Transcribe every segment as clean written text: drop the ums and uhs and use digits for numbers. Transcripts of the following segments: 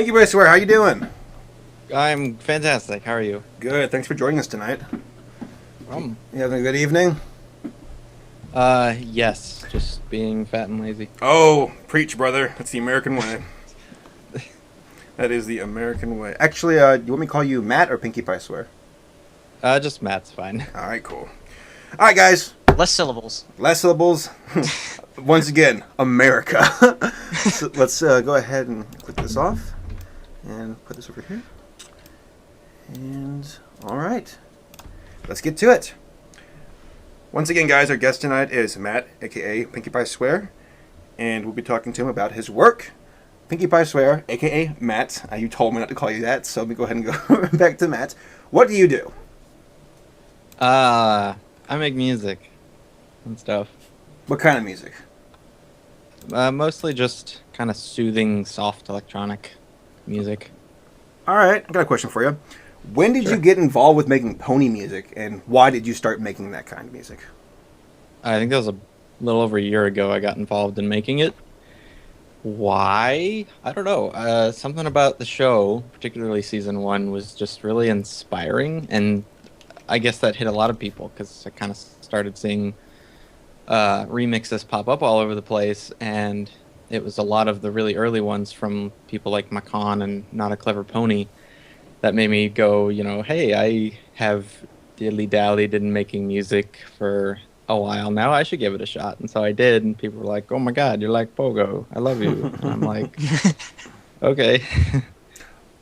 PinkiePieSwear, how you doing? I'm fantastic. How are you? Good. Thanks for joining us tonight. Um, You having a good evening? yes, just being fat and lazy. Oh, preach, brother. That's the American way. That is the American way. Actually, do you want me to call you Matt or PinkiePieSwear? Just Matt's fine. All right, cool. All right, guys. Less syllables. Less syllables. Once again, America. So let's go ahead and click this off and put this over here. And all right, let's get to it. Once again, guys, our guest tonight is Matt, aka PinkiePieSwear, and we'll be talking to him about his work. PinkiePieSwear, aka Matt. You told me not to call you that, so let me go ahead and go back to Matt. What do you do? I make music and stuff. What kind of music? Mostly just kind of soothing, soft electronic music. All right, I got a question for you. When did Sure. you get involved with making pony music, and why did you start making that kind of music? I think that was a little over a year ago I got involved in making it. Why? I don't know. Something about the show, particularly season 1, was just really inspiring, and I guess that hit a lot of people because I kind of started seeing remixes pop up all over the place, and it was a lot of the really early ones from people like Macan and Not a Clever Pony that made me go, hey, I have dilly-dallied in making music for a while now. I should give it a shot. And so I did, and people were like, oh my god, you're like Pogo. I love you. And I'm like, okay.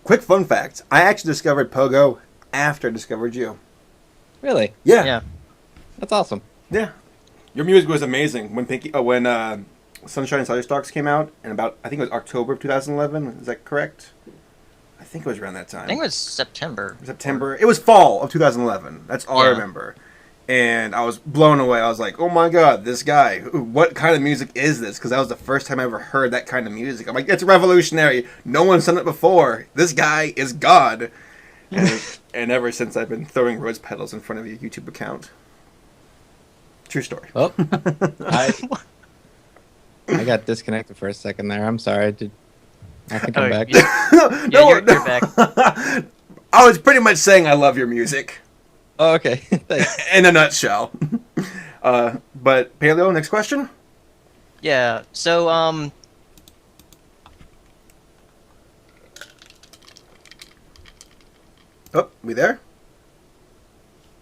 Quick fun fact. I actually discovered Pogo after I discovered you. Really? Yeah. Yeah. That's awesome. Yeah. Your music was amazing when Sunshine and Saberspark came out in about, I think it was October of 2011. Is that correct? I think it was around that time. I think it was September. September. It was fall of 2011. That's all I Yeah. remember. And I was blown away. I was like, oh my god, this guy. What kind of music is this? Because that was the first time I ever heard that kind of music. I'm like, it's revolutionary. No one's done it before. This guy is God. And ever since, I've been throwing rose petals in front of your YouTube account. True story. Oh, I got disconnected for a second there. I'm sorry. I think I'm back. You're back. I was pretty much saying I love your music. Oh, okay. Thanks. In a nutshell. But Paleo, next question. Yeah. So Oh, we there?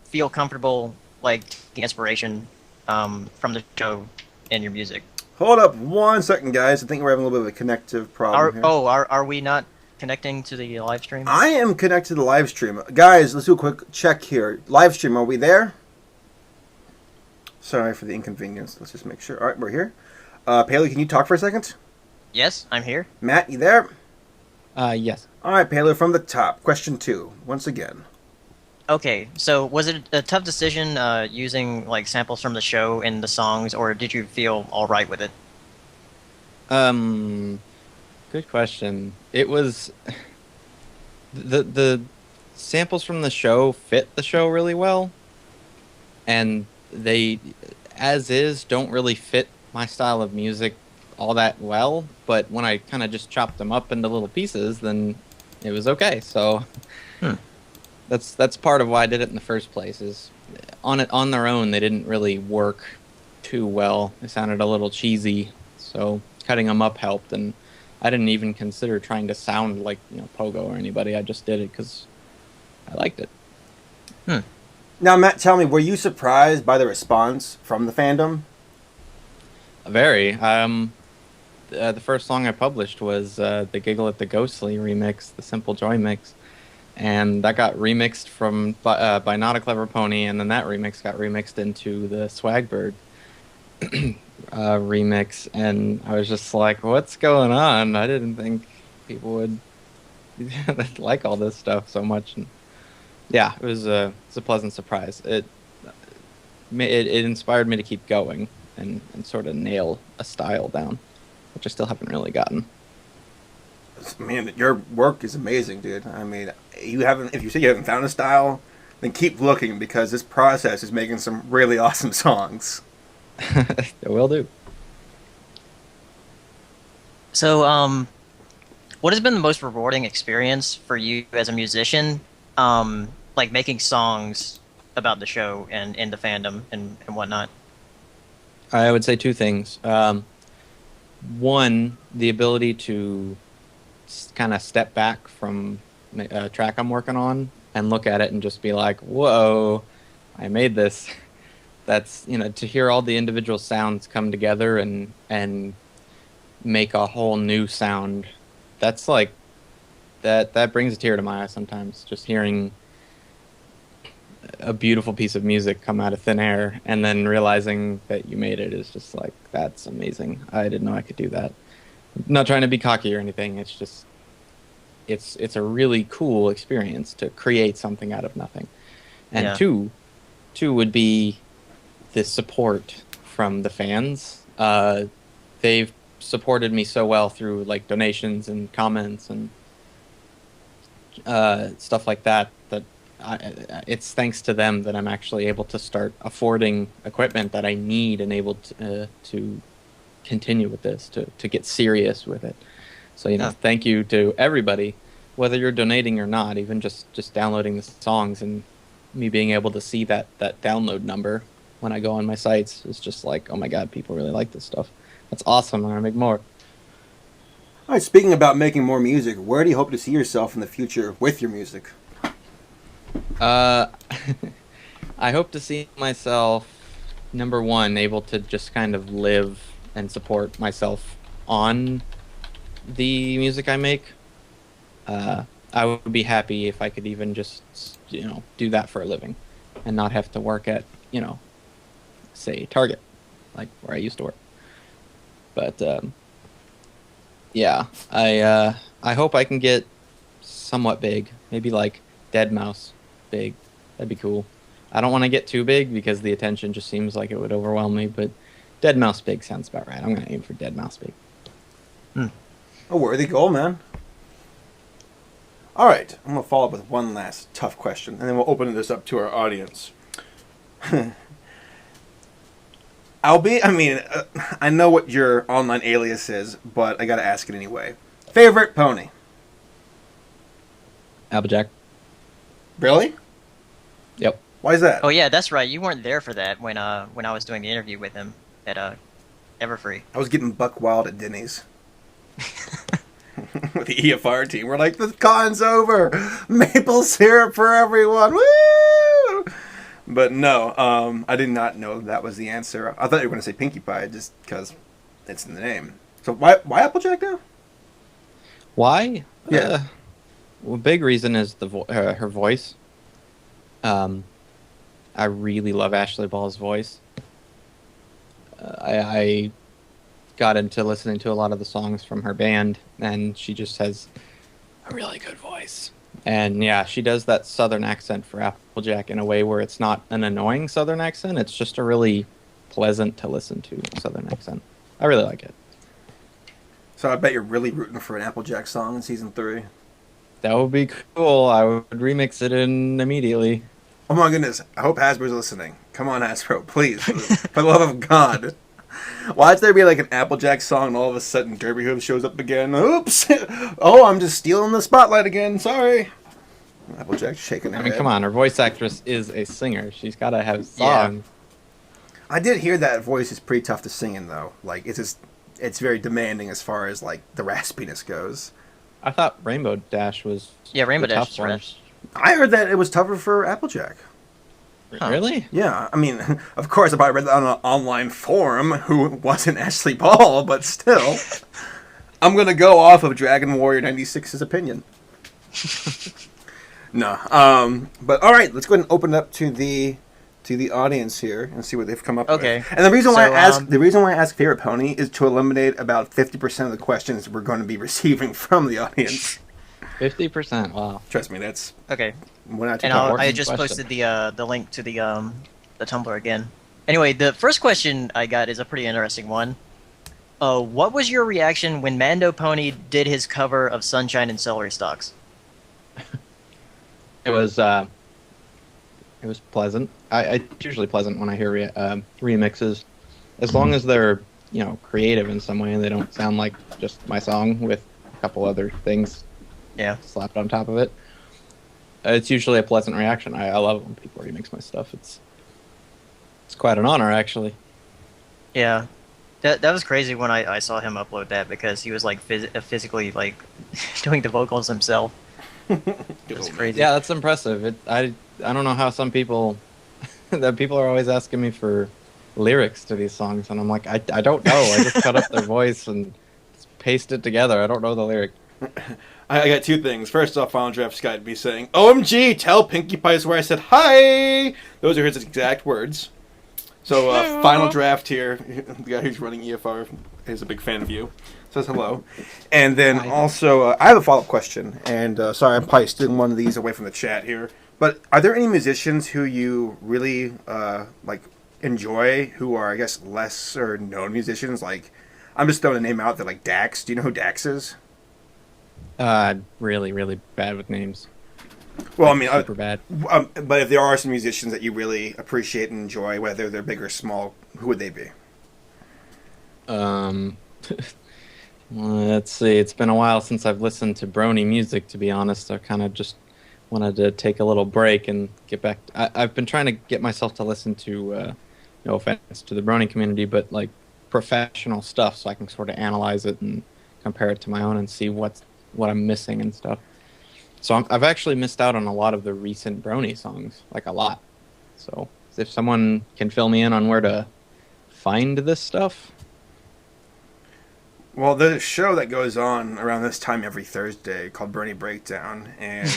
feel comfortable like the inspiration from the show in your music. Hold up 1 second, guys. I think we're having a little bit of a connective problem here. Are we not connecting to the live stream? I am connected to the live stream. Guys, let's do a quick check here. Live stream, are we there? Sorry for the inconvenience. Let's just make sure. All right, we're here. Paleo, can you talk for a second? Yes, I'm here. Matt, you there? Yes. All right, Paleo, from the top. Question 2, once again. Okay, so was it a tough decision using like samples from the show in the songs, or did you feel all right with it? Good question. It was the samples from the show fit the show really well, and they, as is, don't really fit my style of music all that well. But when I kind of just chopped them up into little pieces, then it was okay. So that's part of why I did it in the first place. Is on their own, they didn't really work too well. They sounded a little cheesy. So cutting them up helped, and I didn't even consider trying to sound like Pogo or anybody. I just did it because I liked it. Now, Matt, tell me, were you surprised by the response from the fandom? Very. The first song I published was the Giggle at the Ghostly remix, the Simple Joy mix, and that got remixed by Not a Clever Pony, and then that remix got remixed into the Swagbird remix, and I was just like, what's going on? I didn't think people would like all this stuff so much. And yeah, it's a pleasant surprise. It inspired me to keep going and sort of nail a style down, which I still haven't really gotten. Man, your work is amazing, dude. I mean, if you say you haven't found a style, then keep looking, because this process is making some really awesome songs. It will do. So what has been the most rewarding experience for you as a musician, like making songs about the show and in the fandom and whatnot? I would say two things. One, the ability to kind of step back from a track I'm working on and look at it and just be like, whoa, I made this. That's, to hear all the individual sounds come together and make a whole new sound. That's like, that brings a tear to my eye sometimes, just hearing a beautiful piece of music come out of thin air and then realizing that you made it is just like, that's amazing. I didn't know I could do that. I'm not trying to be cocky or anything. It's just, it's a really cool experience to create something out of nothing. And Yeah. two would be the support from the fans. They've supported me so well through like donations and comments and stuff like that, it's thanks to them that I'm actually able to start affording equipment that I need and able to continue with this, to get serious with it. So, thank you to everybody, whether you're donating or not, even just downloading the songs, and me being able to see that download number when I go on my sites is just like, oh my God, people really like this stuff. That's awesome. I'm going to make more. All right, speaking about making more music, where do you hope to see yourself in the future with your music? I hope to see myself, number one, able to just kind of live and support myself on the music I make. I would be happy if I could even just, do that for a living and not have to work at, say, Target, like where I used to work. But, yeah, I hope I can get somewhat big, maybe like Deadmau5 big. That'd be cool. I don't want to get too big because the attention just seems like it would overwhelm me, but Deadmau5 big sounds about right. I'm going to aim for Deadmau5 big. A worthy goal, man. All right, I'm going to follow up with one last tough question, and then we'll open this up to our audience. I know what your online alias is, but I got to ask it anyway. Favorite pony? Applejack. Really? Yep. Why is that? Oh yeah, that's right. You weren't there for that when I was doing the interview with him at Everfree. I was getting buck wild at Denny's. With the EFR team. We're like, the con's over. Maple syrup for everyone. Woo! But no, I did not know that was the answer. I thought you were going to say Pinkie Pie just because it's in the name. So why Applejack now? Why? Yeah. Well, big reason is her voice. I really love Ashley Ball's voice. I got into listening to a lot of the songs from her band, and she just has a really good voice. And yeah, she does that southern accent for Applejack in a way where it's not an annoying southern accent. It's just a really pleasant to listen to southern accent. I really like it. So I bet you're really rooting for an Applejack song in season 3. That would be cool. I would remix it in immediately. Oh my goodness. I hope Hasbro's listening. Come on, Hasbro, please. For the love of God. Why'd there be like an Applejack song and all of a sudden Derby Hooves shows up again? Oops! Oh, I'm just stealing the spotlight again. Sorry. Applejack's shaking her head. Come on. Her voice actress is a singer. She's got to have songs. Yeah. I did hear that voice is pretty tough to sing in, though. Like, it's very demanding as far as, like, the raspiness goes. I thought Rainbow Dash was Rainbow the Dash tough is one. rough. I heard that it was tougher for Applejack. Huh. Really? Yeah, I mean, of course, I probably read that on an online forum who wasn't Ashley Ball, but still. I'm going to go off of Dragon Warrior 96's opinion. No. But all right, let's go ahead and open it up to the audience here and see what they've come up with. Okay. And the reason why So, I ask favorite pony is to eliminate about 50% of the questions we're going to be receiving from the audience. 50%. Wow. Trust me, that's Okay. one out of And two. Important I just question. posted the link to the Tumblr again. Anyway, the first question I got is a pretty interesting one. What was your reaction when Mando Pony did his cover of Sunshine and Celery Stalks? It was pleasant. It's usually pleasant when I hear remixes, as long as they're creative in some way and they don't sound like just my song with a couple other things Yeah. slapped on top of it. It's usually a pleasant reaction. I love when people remix my stuff. It's quite an honor, actually. Yeah. That was crazy when I saw him upload that because he was like physically like doing the vocals himself. It's crazy. Yeah, that's impressive. I don't know how some people that people are always asking me for lyrics to these songs, and I'm like, I don't know. I just cut up their voice and paste it together. I don't know the lyric. I got two things. First off, Final Draft's got me saying, "OMG, tell PinkiePieSwear I said hi." Those are his exact words. So, Final Draft here, the guy who's running EFR is a big fan of you. Says hello. And then also, I have a follow-up question. And sorry, I'm probably stealing one of these away from the chat here. But are there any musicians who you really enjoy who are, I guess, lesser known musicians? Like, I'm just throwing a name out there, like Dax. Do you know who Dax is? Really, really bad with names. Well, I mean, super bad. But if there are some musicians that you really appreciate and enjoy, whether they're big or small, who would they be? Let's see. It's been a while since I've listened to Brony music, to be honest. I kind of just wanted to take a little break and get back. I've been trying to get myself to listen to, no offense to the Brony community, but like professional stuff so I can sort of analyze it and compare it to my own and see what I'm missing and stuff. So I've actually missed out on a lot of the recent Brony songs, like a lot. So if someone can fill me in on where to find this stuff. Well, there's a show that goes on around this time every Thursday called Brony Breakdown, and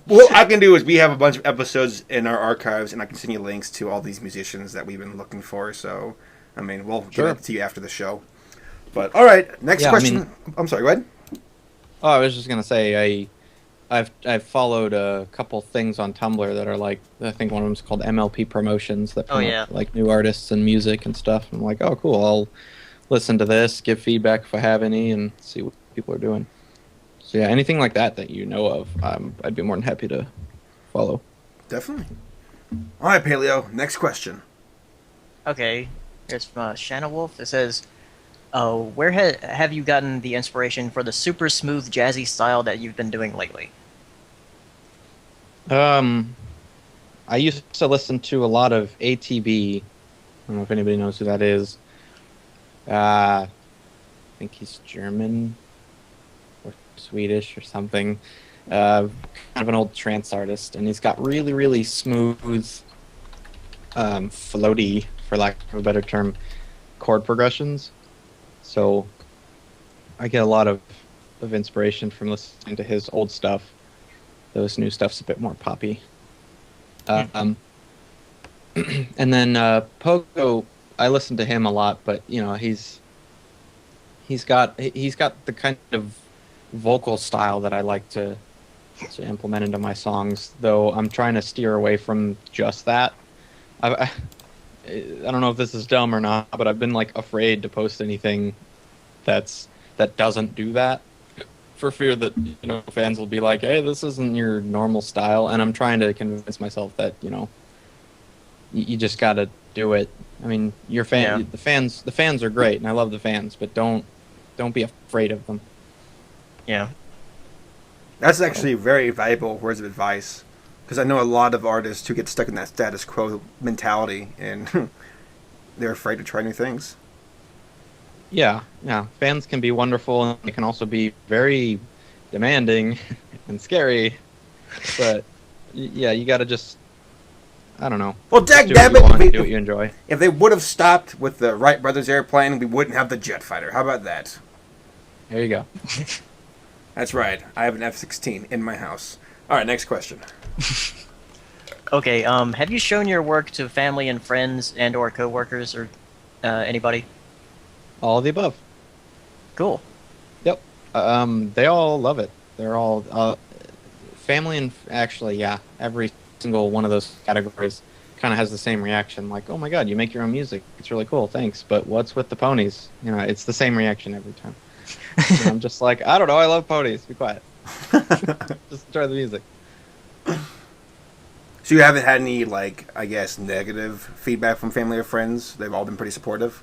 what I can do is we have a bunch of episodes in our archives, and I can send you links to all these musicians that we've been looking for. So, I mean, we'll get it to you after the show. But all right, next question. I'm sorry. Go ahead. Oh, I was just gonna say I've followed a couple things on Tumblr that are like, I think one of them's called MLP Promotions that promote like new artists and music and stuff. I'm like, oh cool, I'll listen to this, give feedback if I have any, and see what people are doing. So yeah, anything like that you know of, I'd be more than happy to follow. Definitely. All right, Paleo. Next question. Okay, here's from Shanna Wolf. It says, where have you gotten the inspiration for the super smooth jazzy style that you've been doing lately? I used to listen to a lot of ATB. I don't know if anybody knows who that is. I think he's German or Swedish or something. Kind of an old trance artist, and he's got really, really smooth, floaty, for lack of a better term, chord progressions. So I get a lot of inspiration from listening to his old stuff. Those new stuff's a bit more poppy. And then Pogo, I listen to him a lot, but you know he's got the kind of vocal style that I like to implement into my songs. Though I'm trying to steer away from just that. I don't know if this is dumb or not, but I've been like afraid to post anything that doesn't do that, for fear that fans will be like, "Hey, this isn't your normal style." And I'm trying to convince myself that you just gotta do it. I mean, the fans are great, and I love the fans, but don't be afraid of them. Yeah, that's actually very valuable words of advice. Because I know a lot of artists who get stuck in that status quo mentality, and they're afraid to try new things. Yeah. Fans can be wonderful, and they can also be very demanding and scary. But yeah, you gotta just, I don't know. Well, do what you enjoy. If they would have stopped with the Wright Brothers airplane, we wouldn't have the jet fighter. How about that? There you go. That's right. I have an F-16 in my house. All right, next question. Okay, have you shown your work to family and friends and or coworkers or anybody? All of the above. Cool. Yep. They all love it. They're all family and actually, yeah, every single one of those categories kind of has the same reaction. Like, oh my god, you make your own music. It's really cool. Thanks. But what's with the ponies? It's the same reaction every time. And I'm just like, I don't know. I love ponies. Be quiet. Just enjoy the music. So you haven't had any, I guess, negative feedback from family or friends? They've all been pretty supportive?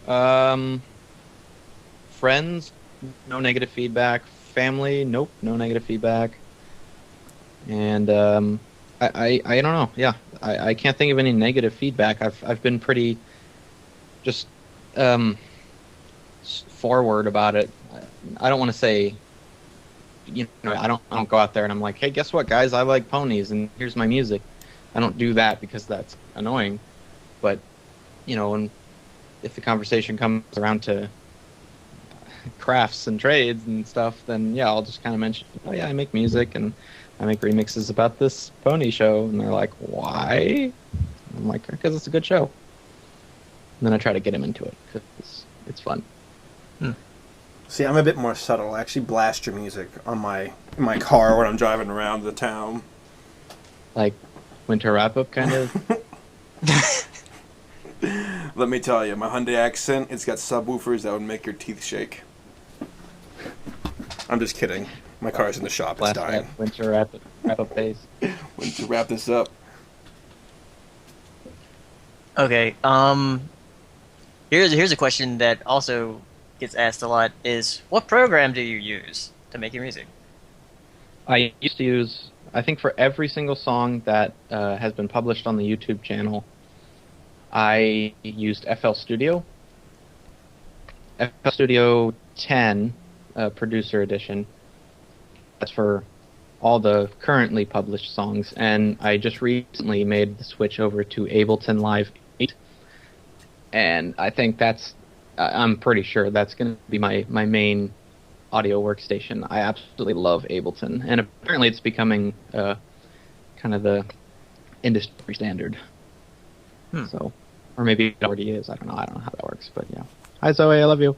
For friends, no negative feedback. Family, nope, no negative feedback. And I don't know. Yeah, I can't think of any negative feedback. I've been pretty just forward about it. I don't want to say, I don't go out there and I'm like, hey, guess what, guys? I like ponies and here's my music. I don't do that because that's annoying. But and if the conversation comes around to crafts and trades and stuff, then yeah, I'll just kind of mention, oh yeah, I make music and I make remixes about this pony show, and they're like, why? I'm like, because it's a good show. And then I try to get him into it because it's fun. See, I'm a bit more subtle. I actually blast your music on in my car when I'm driving around the town. Like winter wrap-up kind of? Let me tell you, my Hyundai Accent, it's got subwoofers that would make your teeth shake. I'm just kidding. My car's in the shop. It's dying. That winter wrap-up phase. When to wrap this up. Okay. Here's a question that also gets asked a lot: is what program do you use to make your music? I used to use, I think for every single song that has been published on the YouTube channel, I used FL Studio. FL Studio 10, Producer Edition. That's for all the currently published songs, and I just recently made the switch over to Ableton Live 8, and I think I'm pretty sure that's going to be my main audio workstation. I absolutely love Ableton, and apparently it's becoming kind of the industry standard. So, or maybe it already is. I don't know how that works, but yeah. Hi Zoe, I love you.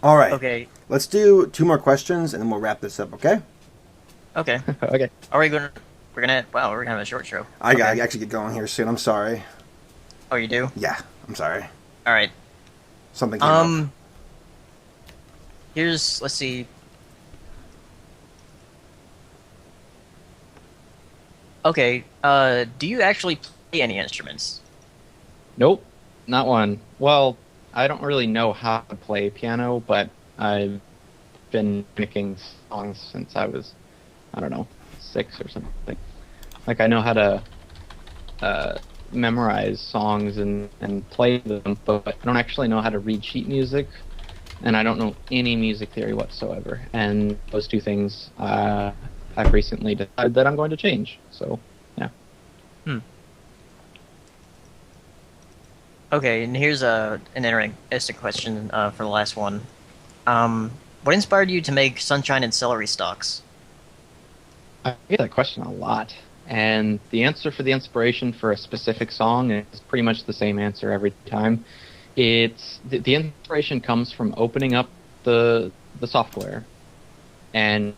All right. Okay. Let's do 2 more questions and then we'll wrap this up. Okay. Okay. Okay. Are we going? We're gonna have a short show. I Okay. gotta actually get going here soon. I'm sorry. Oh, you do? Yeah, I'm sorry. All right. Something came up. Let's see. Okay. Do you actually play any instruments? Nope, not one. Well, I don't really know how to play piano, but I've been making songs since I was, 6 or something. Like, I know how to memorize songs and play them, but I don't actually know how to read sheet music, and I don't know any music theory whatsoever. And those 2 things, I've recently decided that I'm going to change. So, yeah. Okay, and here's an interesting question for the last one. What inspired you to make Sunshine and Celery Stalks? I get that question a lot, and the answer for the inspiration for a specific song is pretty much the same answer every time. It's the inspiration comes from opening up the software, and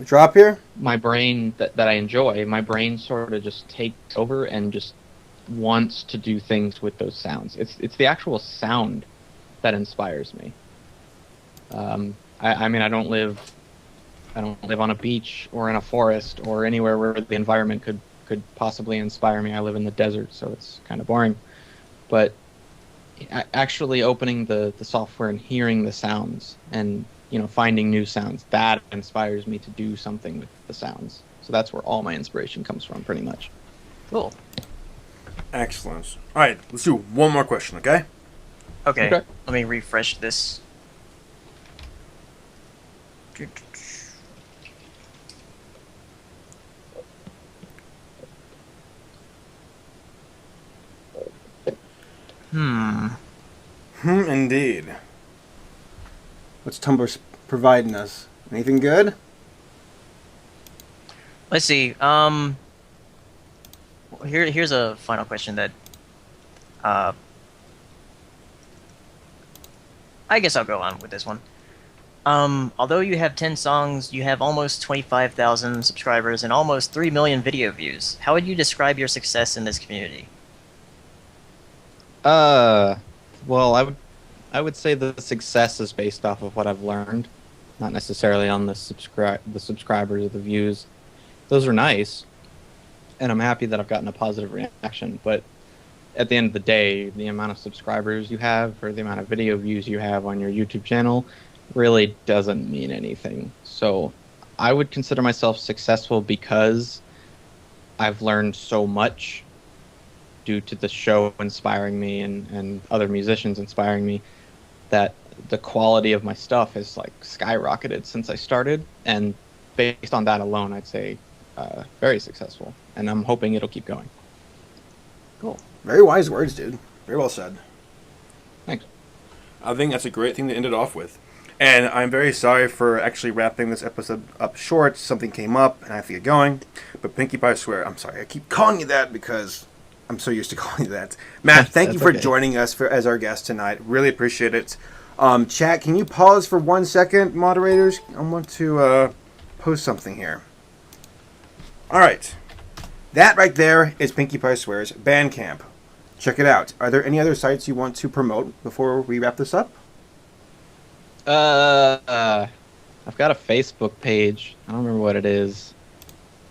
Drop here. my brain that I enjoy, my brain sort of just takes over and just wants to do things with those sounds. It's the actual sound that inspires me. I mean, I don't live on a beach or in a forest or anywhere where the environment could possibly inspire me. I live in the desert, so it's kind of boring. But actually opening the software and hearing the sounds and finding new sounds, that inspires me to do something with the sounds. So that's where all my inspiration comes from, pretty much. Cool. Excellent. All right, let's do 1 more question, okay? Okay. Okay. Let me refresh this. Indeed. What's Tumblr providing us? Anything good? Let's see. Here's a final question that I guess I'll go on with this one. Although you have 10 songs, you have almost 25,000 subscribers and almost 3 million video views. How would you describe your success in this community? Well, I would say the success is based off of what I've learned, not necessarily on the subscribers or the views. Those are nice, and I'm happy that I've gotten a positive reaction. But at the end of the day, the amount of subscribers you have or the amount of video views you have on your YouTube channel really doesn't mean anything. So I would consider myself successful because I've learned so much due to the show inspiring me and other musicians inspiring me, that the quality of my stuff has like skyrocketed since I started. And based on that alone, I'd say very successful. And I'm hoping it'll keep going. Cool. Very wise words, dude. Very well said. Thanks. I think that's a great thing to end it off with. And I'm very sorry for actually wrapping this episode up short. Something came up and I have to get going. But PinkiePieSwear, I'm sorry. I keep calling you that because I'm so used to calling you that. Matt, thank you for joining us as our guest tonight. Really appreciate it. Chat, can you pause for 1 second, moderators? I want to post something here. All right. That right there is PinkiePieSwear's Bandcamp. Check it out. Are there any other sites you want to promote before we wrap this up? I've got a Facebook page. I don't remember what it is.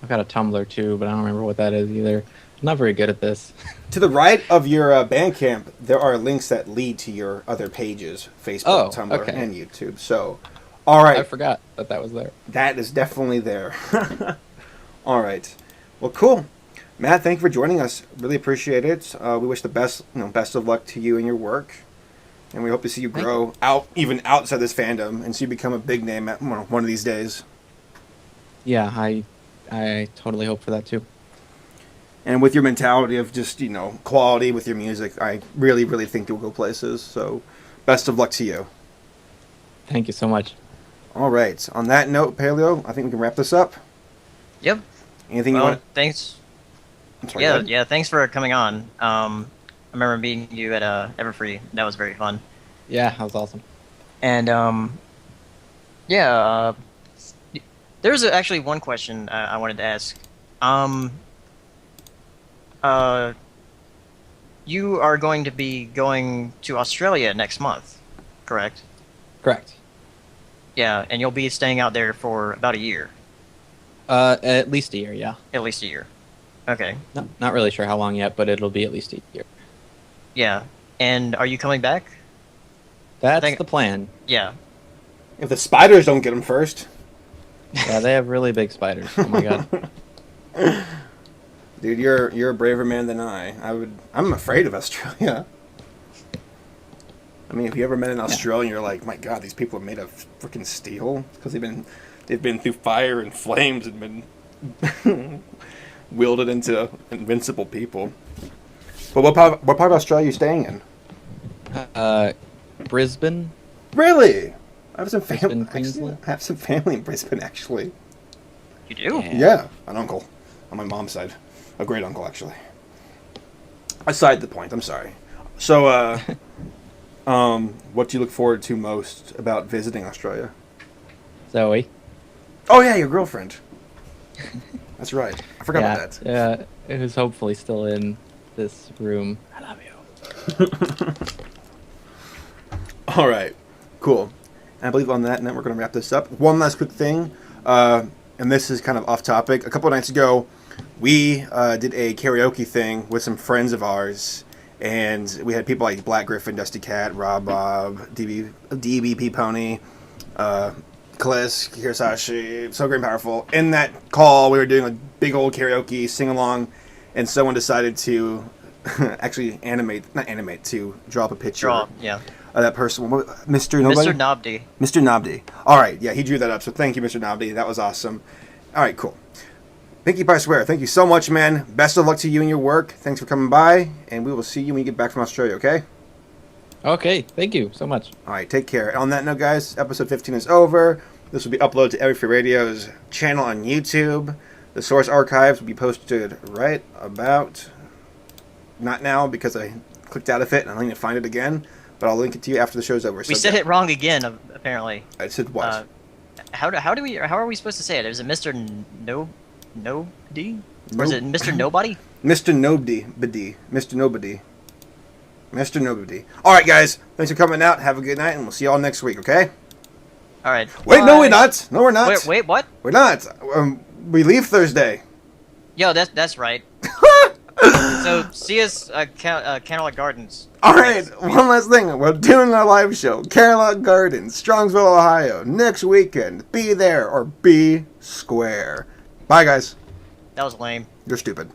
I've got a Tumblr too, but I don't remember what that is either. I'm not very good at this. To the right of your Bandcamp, there are links that lead to your other pages, Facebook, Tumblr, and YouTube. So, all right. I forgot that was there. That is definitely there. All right. Well, cool. Matt, thank you for joining us. Really appreciate it. We wish the best of luck to you and your work. And we hope to see you grow even outside this fandom and see you become a big name at one of these days. Yeah, I totally hope for that too. And with your mentality of just, quality with your music, I really, really think you'll go places. So, best of luck to you. Thank you so much. All right. On that note, Paleo, I think we can wrap this up. Yep. Anything you want? Thanks. I'm sorry, Yeah. Thanks for coming on. I remember meeting you at Everfree. That was very fun. Yeah, that was awesome. And there's actually one question I wanted to ask. You are going to be going to Australia next month, correct? Correct. Yeah, and you'll be staying out there for about a year. At least a year, yeah. At least a year. Okay. Not really sure how long yet, but it'll be at least a year. Yeah. And are you coming back? That's the plan. Yeah. If the spiders don't get them first. Yeah, they have really big spiders. Oh my god. Dude, you're a braver man than I'm afraid of Australia. I mean, if you ever met an Australian, you're like, my god, these people are made of freaking steel because they've been through fire and flames and been wielded into invincible people. But what part of Australia are you staying in? Brisbane. Really? I have some Brisbane, family. Queensland. I have some family in Brisbane, actually. You do? Yeah, an uncle on my mom's side, a great uncle, actually. Aside the point, I'm sorry. So, what do you look forward to most about visiting Australia? Zoe. Oh yeah, your girlfriend. That's right. I forgot about that. Yeah, who's hopefully still in this room. I love you. All right, cool. And I believe on that note, we're going to wrap this up. One last quick thing, and this is kind of off topic. A couple of nights ago, we did a karaoke thing with some friends of ours, and we had people like Black Griffin, Dusty Cat, Rob Bob, DBP Pony, Kliss, Kirasashi, So Great and Powerful. In that call, we were doing a big old karaoke sing-along, and someone decided to actually to draw up a picture. Yeah. That person, Mr. Nobody? Mr. Nobdy. Mr. Nobdy. All right, yeah, he drew that up, so thank you, Mr. Nobdy. That was awesome. All right, cool. PinkiePieSwear, thank you so much, man. Best of luck to you and your work. Thanks for coming by, and we will see you when you get back from Australia, okay? Okay, thank you so much. All right, take care. On that note, guys, episode 15 is over. This will be uploaded to Everfree Radio's channel on YouTube. The source archives will be posted right about... Not now, because I clicked out of it, and I need to find it again. But I'll link it to you after the show's over. We said it wrong again, apparently. I said what? How are we supposed to say it? Is it Mr. Nobody? Or is it Mr. Nobody? Mr. Nobody. Mr. Nobody. Mr. Nobody. All right, guys. Thanks for coming out. Have a good night, and we'll see you all next week, okay? All right. Wait, bye. no, we're not. No, we're not. Wait, what? We're not. We leave Thursday. Yo, that's right. So see us Cadillac Gardens. All right, one last thing. We're doing our live show, Cadillac Gardens, Strongsville, Ohio, next weekend. Be there or be square. Bye, guys. That was lame. You're stupid.